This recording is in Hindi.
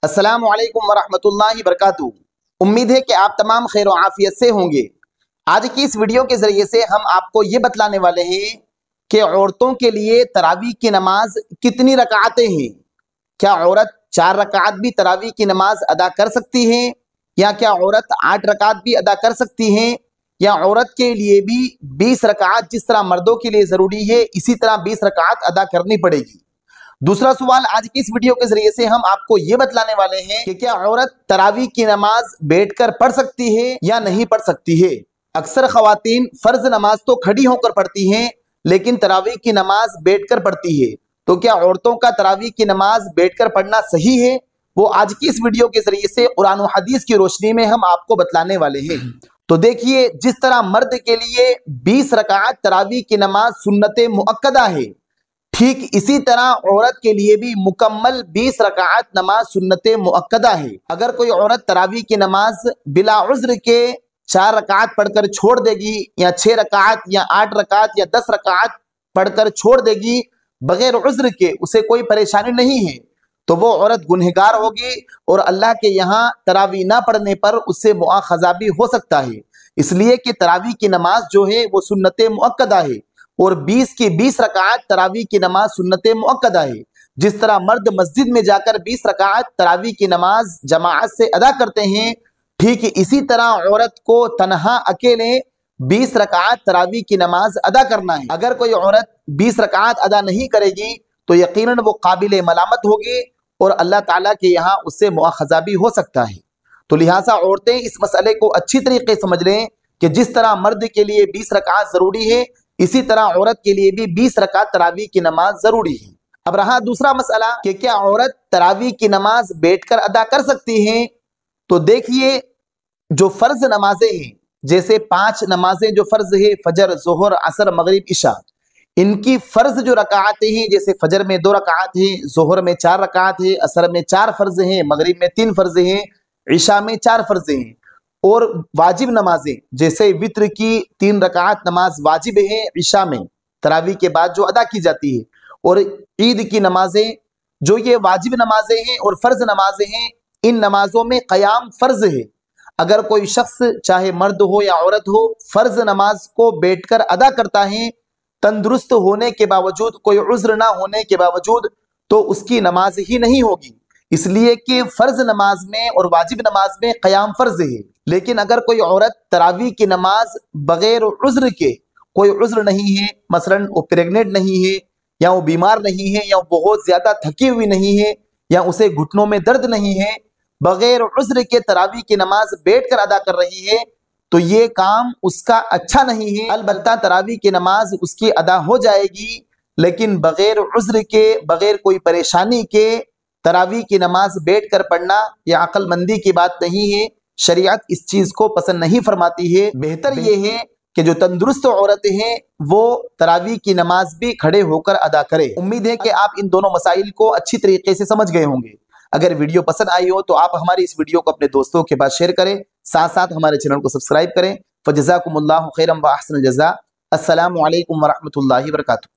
अस्सलामु अलैकुम वरहमतुल्लाहि वबरकातुहू। उम्मीद है कि आप तमाम खैर और आफियत से होंगे। आज की इस वीडियो के जरिए से हम आपको ये बतलाने वाले हैं कि औरतों के लिए तरावी की नमाज कितनी रकातें हैं। क्या औरत 4 रकात भी तरावी की नमाज अदा कर सकती है, या क्या औरत 8 रकात भी अदा कर सकती है, या औरत के लिए भी 20 रकात जिस तरह मर्दों के लिए जरूरी है इसी तरह 20 रकात अदा करनी पड़ेगी। दूसरा सवाल आज की इस वीडियो के जरिए से हम आपको ये बतलाने वाले हैं कि क्या औरत तरावी की नमाज बैठकर पढ़ सकती है या नहीं पढ़ सकती है। अक्सर खवातीन फर्ज नमाज तो खड़ी होकर पढ़ती हैं, लेकिन तरावी की नमाज बैठकर पढ़ती है। तो क्या औरतों का तरावी की नमाज बैठकर पढ़ना सही है? वो आज की इस वीडियो के जरिए से कुरान और हदीस की रोशनी में हम आपको बतलाने वाले हैं। तो देखिए, जिस तरह मर्द के लिए 20 रकात तरावी की नमाज सुन्नत मुअक्कदा है, ठीक इसी तरह औरत के लिए भी मुकम्मल 20 रकात नमाज सुन्नत मुअक्कदा है। अगर कोई औरत तरावी की नमाज बिला उज्र के 4 रकात पढ़कर छोड़ देगी, या 6 रकात या 8 रकात या 10 रकात पढ़कर छोड़ देगी बगैर उज्र के, उसे कोई परेशानी नहीं है, तो वो औरत गुनहगार होगी और अल्लाह के यहाँ तरावी ना पढ़ने पर उससे मुआखजा भी हो सकता है। इसलिए कि तरावी की नमाज जो है वो सुन्नत मुअक्कदा है और 20 की 20 रकात तरावी की नमाज सुन्नत मुअक्कदा है। जिस तरह मर्द मस्जिद में जाकर 20 रकात तरावी की नमाज जमाअत से अदा करते हैं, ठीक इसी तरह औरत को तनहा अकेले 20 रकात तरावी की नमाज अदा करना है। अगर कोई औरत 20 रकात अदा नहीं करेगी तो यकीनन वो काबिल मलामत होगी और अल्लाह ताला के यहाँ उससे मुआखजा भी हो सकता है। तो लिहाजा औरतें इस मसले को अच्छी तरीके से समझ लें कि जिस तरह मर्द के लिए 20 रकात जरूरी है, इसी तरह औरत के लिए भी 20 रकात तरावी की नमाज जरूरी है। अब रहा दूसरा मसला कि क्या औरत तरावी की नमाज बैठकर अदा कर सकती है। तो देखिए, जो फर्ज नमाजें हैं, जैसे 5 नमाजें जो फर्ज है, फजर, जोहर, असर, मगरिब, इशा, इनकी फर्ज जो रकातें हैं, जैसे फजर में 2 रकात है, जोहर में 4 रकात है, असर में 4 फर्ज हैं, मगरिब में 3 फर्ज हैं, इशा में 4 फर्ज हैं। और वाजिब नमाजें जैसे वित्र की 3 रकात नमाज वाजिब है इशा में तरावी के बाद जो अदा की जाती है, और ईद की नमाजें जो ये वाजिब नमाजें हैं और फर्ज नमाजें हैं, इन नमाजों में क़याम फर्ज है। अगर कोई शख्स चाहे मर्द हो या औरत हो फर्ज नमाज को बैठकर अदा करता है तंदुरुस्त होने के बावजूद, कोई उज्र ना होने के बावजूद, तो उसकी नमाज ही नहीं होगी, इसलिए कि फर्ज नमाज में और वाजिब नमाज में क़याम फर्ज है। लेकिन अगर कोई औरत तरावी की नमाज बगैर उज्र के, कोई उज्र नहीं है, मसलन वो प्रेग्नेंट नहीं है, या वो बीमार नहीं है, या वो बहुत ज्यादा थकी हुई नहीं है, या उसे घुटनों में दर्द नहीं है, बगैर उज्र के तरावी की नमाज बैठकर अदा कर रही है, तो ये काम उसका अच्छा नहीं है। अलबत्ता तरावी की नमाज उसकी अदा हो जाएगी, लेकिन बगैर उज्र के, बगैर कोई परेशानी के तरावी की नमाज बैठकर पढ़ना यह अक्लमंदी की बात नहीं है। शरीयत इस चीज को पसंद नहीं फरमाती है। बेहतर ये है कि जो तंदुरुस्त औरतें हैं वो तरावी की नमाज भी खड़े होकर अदा करें। उम्मीद है कि आप इन दोनों मसाइल को अच्छी तरीके से समझ गए होंगे। अगर वीडियो पसंद आई हो तो आप हमारी इस वीडियो को अपने दोस्तों के पास शेयर करें, साथ साथ हमारे चैनल को सब्सक्राइब करें। फजज़ाकुमुल्लाहु खैरन व अहसनल जज़ा। अस्सलामु अलैकुम व रहमतुल्लाहि व बरकातुहू।